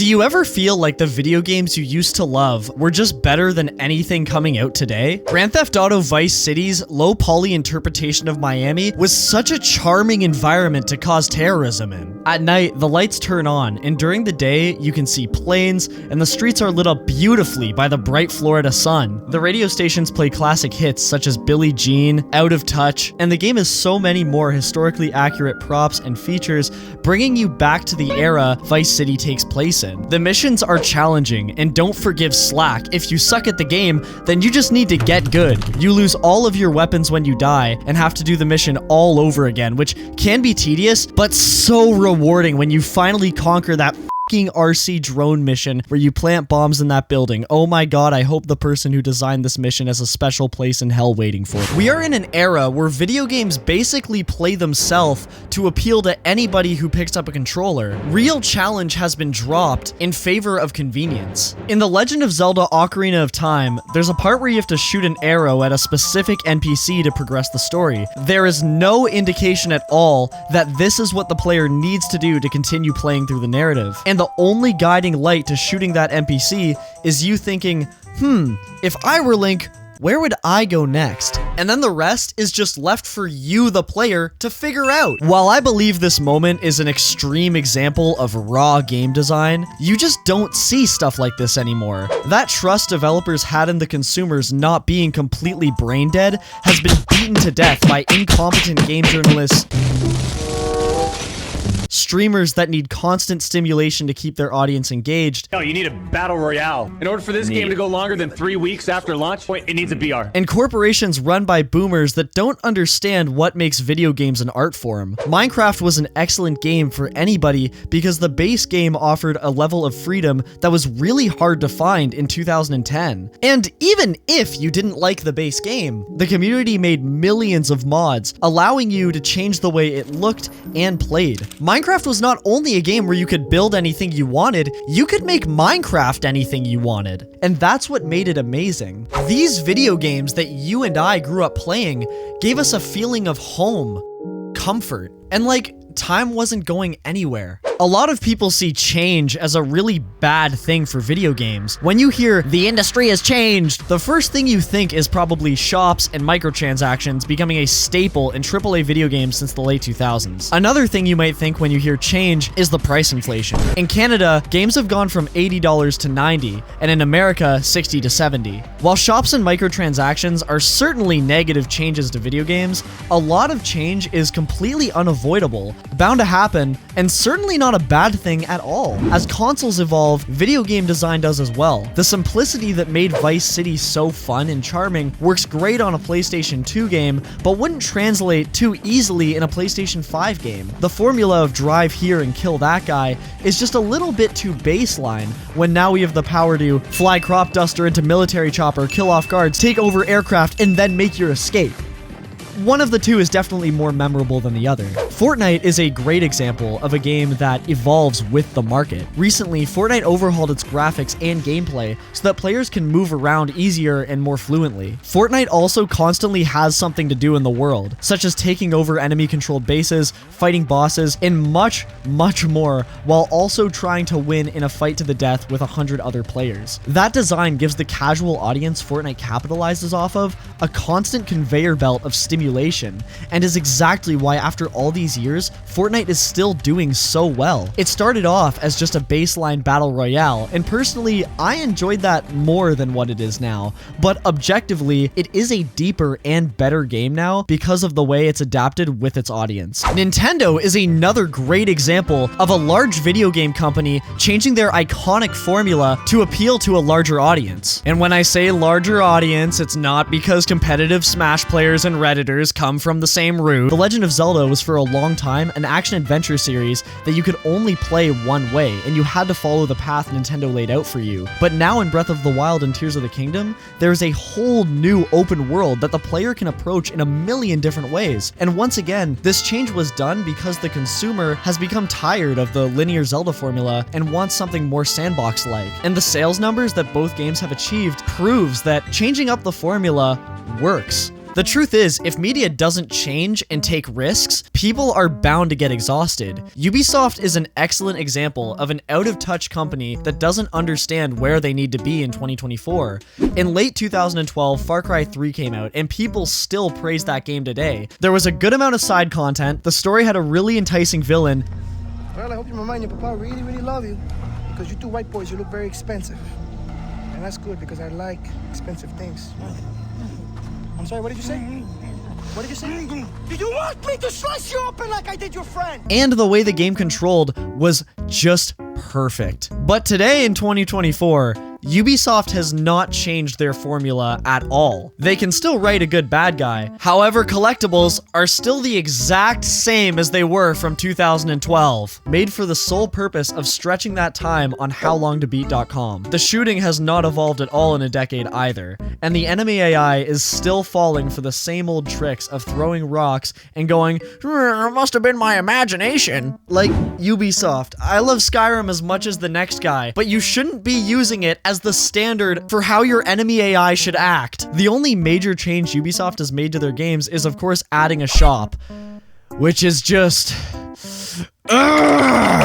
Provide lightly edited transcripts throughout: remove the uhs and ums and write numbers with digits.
you ever feel like the video games you used to love were just better than anything coming out today? Grand Theft Auto Vice City's low-poly interpretation of Miami was such a charming environment to cause terrorism in. At night, the lights turn on, and during the day, you can see planes, and the streets are lit up beautifully by the bright Florida sun. The radio stations play classic hits such as Billie Jean, Out of Touch, and the game has so many more historically accurate props and features, bringing you back to the era Vice City takes place in. The missions are challenging and don't forgive slack. If you suck at the game, then you just need to get good. You lose all of your weapons when you die and have to do the mission all over again, which can be tedious, but so rewarding when you finally conquer that RC drone mission where you plant bombs in that building. Oh my god, I hope the person who designed this mission has a special place in hell waiting for it. We are in an era where video games basically play themselves to appeal to anybody who picks up a controller. Real challenge has been dropped in favor of convenience. In The Legend of Zelda Ocarina of Time, there's a part where you have to shoot an arrow at a specific NPC to progress the story. There is no indication at all that this is what the player needs to do to continue playing through the narrative. And the only guiding light to shooting that NPC is you thinking, if I were Link, where would I go next? And then the rest is just left for you, the player, to figure out. While I believe this moment is an extreme example of raw game design, you just don't see stuff like this anymore. That trust developers had in the consumers not being completely brain dead has been beaten to death by incompetent game journalists, streamers that need constant stimulation to keep their audience engaged. No, you need a battle royale. In order for this game to go longer than 3 weeks after launch, it needs a BR. And corporations run by boomers that don't understand what makes video games an art form. Minecraft was an excellent game for anybody because the base game offered a level of freedom that was really hard to find in 2010. And even if you didn't like the base game, the community made millions of mods, allowing you to change the way it looked and played. Minecraft was not only a game where you could build anything you wanted, you could make Minecraft anything you wanted. And that's what made it amazing. These video games that you and I grew up playing gave us a feeling of home, comfort, and like time wasn't going anywhere. A lot of people see change as a really bad thing for video games. When you hear, the industry has changed, the first thing you think is probably shops and microtransactions becoming a staple in AAA video games since the late 2000s. Another thing you might think when you hear change is the price inflation. In Canada, games have gone from $80 to $90, and in America, $60 to $70. While shops and microtransactions are certainly negative changes to video games, a lot of change is completely unavoidable, bound to happen, and certainly not a bad thing at all. As consoles evolve, video game design does as well. The simplicity that made Vice City so fun and charming works great on a PlayStation 2 game, but wouldn't translate too easily in a PlayStation 5 game. The formula of drive here and kill that guy is just a little bit too baseline, when now we have the power to fly crop duster into military chopper, kill off guards, take over aircraft, and then make your escape. One of the two is definitely more memorable than the other. Fortnite is a great example of a game that evolves with the market. Recently, Fortnite overhauled its graphics and gameplay so that players can move around easier and more fluently. Fortnite also constantly has something to do in the world, such as taking over enemy-controlled bases, fighting bosses, and much, much more, while also trying to win in a fight to the death with 100 other players. That design gives the casual audience Fortnite capitalizes off of a constant conveyor belt of stimulation, and is exactly why after all these years, Fortnite is still doing so well. It started off as just a baseline battle royale, and personally, I enjoyed that more than what it is now, but objectively, it is a deeper and better game now because of the way it's adapted with its audience. Nintendo is another great example of a large video game company changing their iconic formula to appeal to a larger audience. And when I say larger audience, it's not because competitive Smash players and Redditors come from the same root. The Legend of Zelda was for a long time an action-adventure series that you could only play one way, and you had to follow the path Nintendo laid out for you. But now in Breath of the Wild and Tears of the Kingdom, there is a whole new open world that the player can approach in a million different ways. And once again, this change was done because the consumer has become tired of the linear Zelda formula and wants something more sandbox-like. And the sales numbers that both games have achieved proves that changing up the formula works. The truth is, if media doesn't change and take risks, people are bound to get exhausted. Ubisoft is an excellent example of an out-of-touch company that doesn't understand where they need to be in 2024. In late 2012, Far Cry 3 came out, and people still praise that game today. There was a good amount of side content, the story had a really enticing villain. Well, I hope your mama and your papa really, really love you, because you two white boys, you look very expensive. And that's good, because I like expensive things. I'm sorry, what did you say? What did you say? Did you want me to slice you open like I did your friend? And the way the game controlled was just perfect. But today in 2024, Ubisoft has not changed their formula at all. They can still write a good bad guy. However, collectibles are still the exact same as they were from 2012, made for the sole purpose of stretching that time on howlongtobeat.com. The shooting has not evolved at all in a decade either, and the enemy AI is still falling for the same old tricks of throwing rocks and going, "It must have been my imagination." Like, Ubisoft, I love Skyrim as much as the next guy, but you shouldn't be using it as the standard for how your enemy AI should act. The only major change Ubisoft has made to their games is, of course, adding a shop, which is just...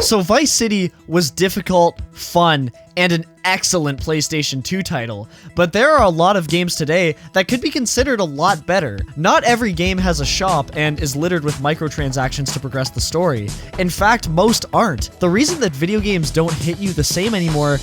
So Vice City was difficult, fun, and an excellent PlayStation 2 title, but there are a lot of games today that could be considered a lot better. Not every game has a shop and is littered with microtransactions to progress the story. In fact, most aren't. The reason that video games don't hit you the same anymore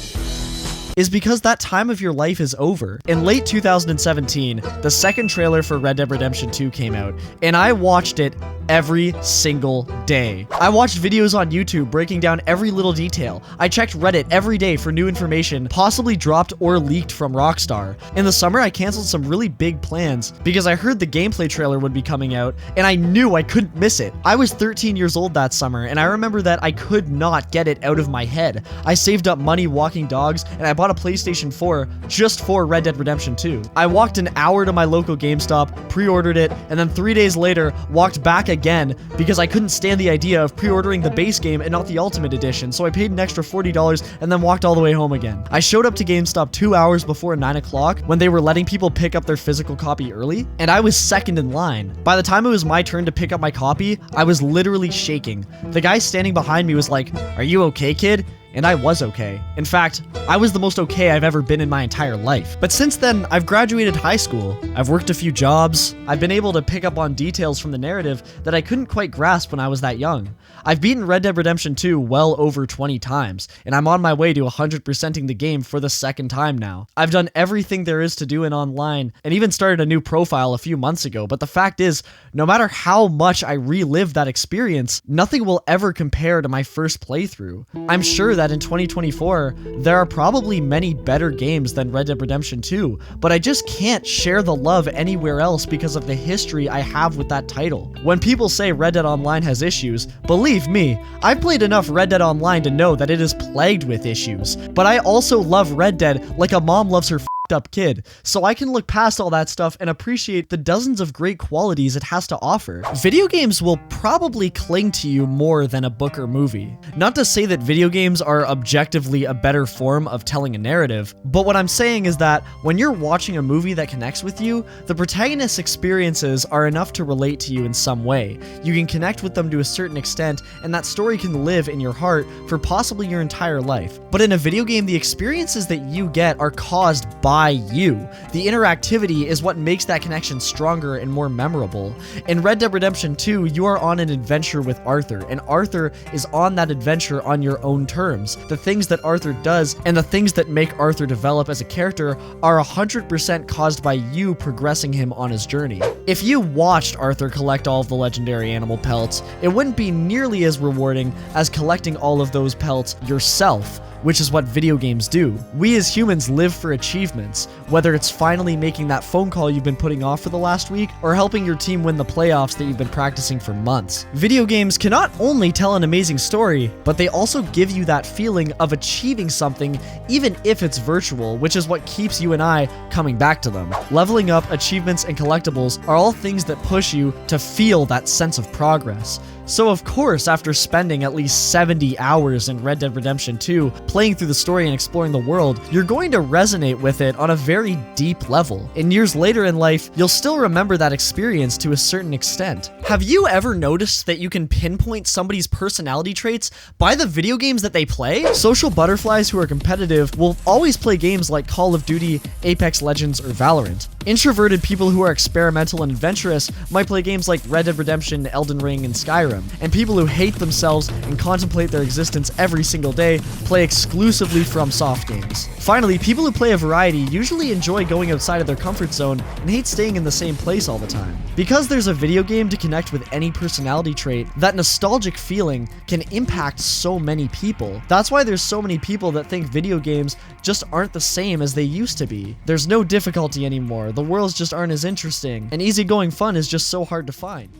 is because that time of your life is over. In late 2017, the second trailer for Red Dead Redemption 2 came out, and I watched it every single day. I watched videos on YouTube breaking down every little detail. I checked Reddit every day for new information, possibly dropped or leaked from Rockstar. In the summer, I canceled some really big plans because I heard the gameplay trailer would be coming out, and I knew I couldn't miss it. I was 13 years old that summer, and I remember that I could not get it out of my head. I saved up money walking dogs, and I bought a PlayStation 4 just for Red Dead Redemption 2. I walked an hour to my local GameStop, pre-ordered it, and then 3 days later, walked back again because I couldn't stand the idea of pre-ordering the base game and not the Ultimate Edition, so I paid an extra $40 and then walked all the way home again. I showed up to GameStop 2 hours before 9 o'clock when they were letting people pick up their physical copy early, and I was second in line. By the time it was my turn to pick up my copy, I was literally shaking. The guy standing behind me was like, "Are you okay, kid?" And I was okay. In fact, I was the most okay I've ever been in my entire life. But since then, I've graduated high school, I've worked a few jobs, I've been able to pick up on details from the narrative that I couldn't quite grasp when I was that young. I've beaten Red Dead Redemption 2 well over 20 times, and I'm on my way to 100%ing the game for the second time now. I've done everything there is to do in online, and even started a new profile a few months ago, but the fact is, no matter how much I relive that experience, nothing will ever compare to my first playthrough. I'm sure that in 2024, there are probably many better games than Red Dead Redemption 2, but I just can't share the love anywhere else because of the history I have with that title. When people say Red Dead Online has issues, believe me, I've played enough Red Dead Online to know that it is plagued with issues, but I also love Red Dead like a mom loves her up kid, so I can look past all that stuff and appreciate the dozens of great qualities it has to offer. Video games will probably cling to you more than a book or movie. Not to say that video games are objectively a better form of telling a narrative, but what I'm saying is that when you're watching a movie that connects with you, the protagonist's experiences are enough to relate to you in some way. You can connect with them to a certain extent, and that story can live in your heart for possibly your entire life. But in a video game, the experiences that you get are caused by you. The interactivity is what makes that connection stronger and more memorable. In Red Dead Redemption 2, you are on an adventure with Arthur, and Arthur is on that adventure on your own terms. The things that Arthur does and the things that make Arthur develop as a character are 100% caused by you progressing him on his journey. If you watched Arthur collect all of the legendary animal pelts, it wouldn't be nearly as rewarding as collecting all of those pelts yourself, which is what video games do. We as humans live for achievements, whether it's finally making that phone call you've been putting off for the last week, or helping your team win the playoffs that you've been practicing for months. Video games can not only tell an amazing story, but they also give you that feeling of achieving something, even if it's virtual, which is what keeps you and I coming back to them. Leveling up, achievements, and collectibles are all things that push you to feel that sense of progress. So of course, after spending at least 70 hours in Red Dead Redemption 2, playing through the story and exploring the world, you're going to resonate with it on a very deep level. And years later in life, you'll still remember that experience to a certain extent. Have you ever noticed that you can pinpoint somebody's personality traits by the video games that they play? Social butterflies who are competitive will always play games like Call of Duty, Apex Legends, or Valorant. Introverted people who are experimental and adventurous might play games like Red Dead Redemption, Elden Ring, and Skyrim. And people who hate themselves and contemplate their existence every single day play exclusively FromSoft games. Finally, people who play a variety usually enjoy going outside of their comfort zone and hate staying in the same place all the time. Because there's a video game to connect with any personality trait, that nostalgic feeling can impact so many people. That's why there's so many people that think video games just aren't the same as they used to be. There's no difficulty anymore, the worlds just aren't as interesting, and easygoing fun is just so hard to find.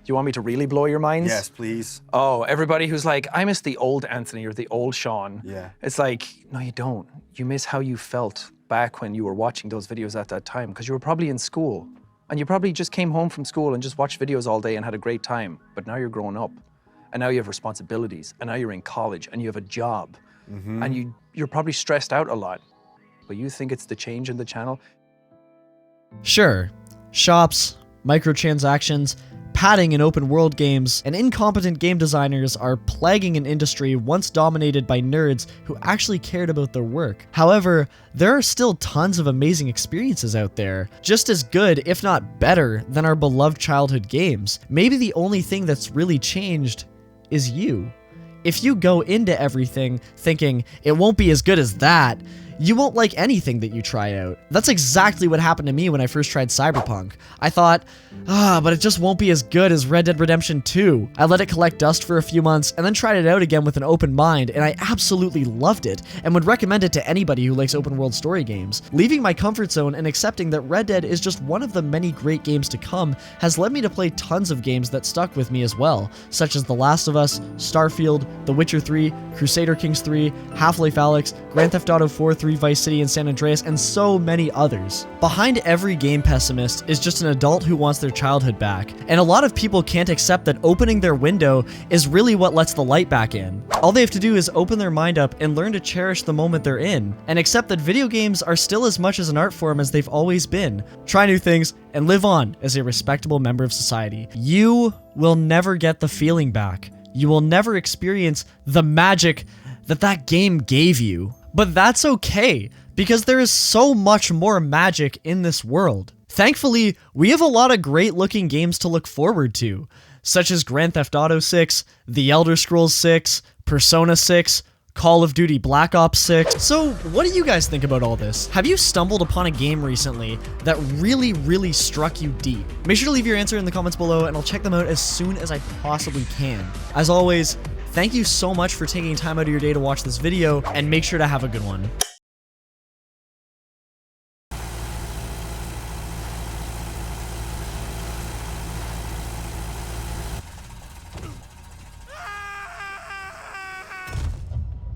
Do you want me to really blow your minds? Yes, please. Oh, everybody who's like, I miss the old Anthony or the old Sean. Yeah. It's like, no, you don't. You miss how you felt back when you were watching those videos at that time, because you were probably in school. And you probably just came home from school and just watched videos all day and had a great time. But now you're grown up. And now you have responsibilities. And now you're in college and you have a job. And you're probably stressed out a lot. But you think it's the change in the channel? Sure, shops, microtransactions, padding in open world games, and incompetent game designers are plaguing an industry once dominated by nerds who actually cared about their work. However, there are still tons of amazing experiences out there, just as good, if not better, than our beloved childhood games. Maybe the only thing that's really changed is you. If you go into everything thinking it won't be as good as that, you won't like anything that you try out. That's exactly what happened to me when I first tried Cyberpunk. I thought, but it just won't be as good as Red Dead Redemption 2. I let it collect dust for a few months and then tried it out again with an open mind, and I absolutely loved it and would recommend it to anybody who likes open world story games. Leaving my comfort zone and accepting that Red Dead is just one of the many great games to come has led me to play tons of games that stuck with me as well, such as The Last of Us, Starfield, The Witcher 3, Crusader Kings 3, Half-Life Alyx, Grand Theft Auto 4, 3, Vice City, and San Andreas, and so many others. Behind every game pessimist is just an adult who wants their childhood back, and a lot of people can't accept that opening their window is really what lets the light back in. All they have to do is open their mind up and learn to cherish the moment they're in, and accept that video games are still as much as an art form as they've always been. Try new things, and live on as a respectable member of society. You will never get the feeling back. You will never experience the magic that game gave you. But that's okay, because there is so much more magic in this world. Thankfully, we have a lot of great looking games to look forward to, such as Grand Theft Auto 6, The Elder Scrolls 6, Persona 6, Call of Duty Black Ops 6. So what do you guys think about all this? Have you stumbled upon a game recently that really struck you deep? Make sure to leave your answer in the comments below and I'll check them out as soon as I possibly can. As always, thank you so much for taking time out of your day to watch this video, and make sure to have a good one.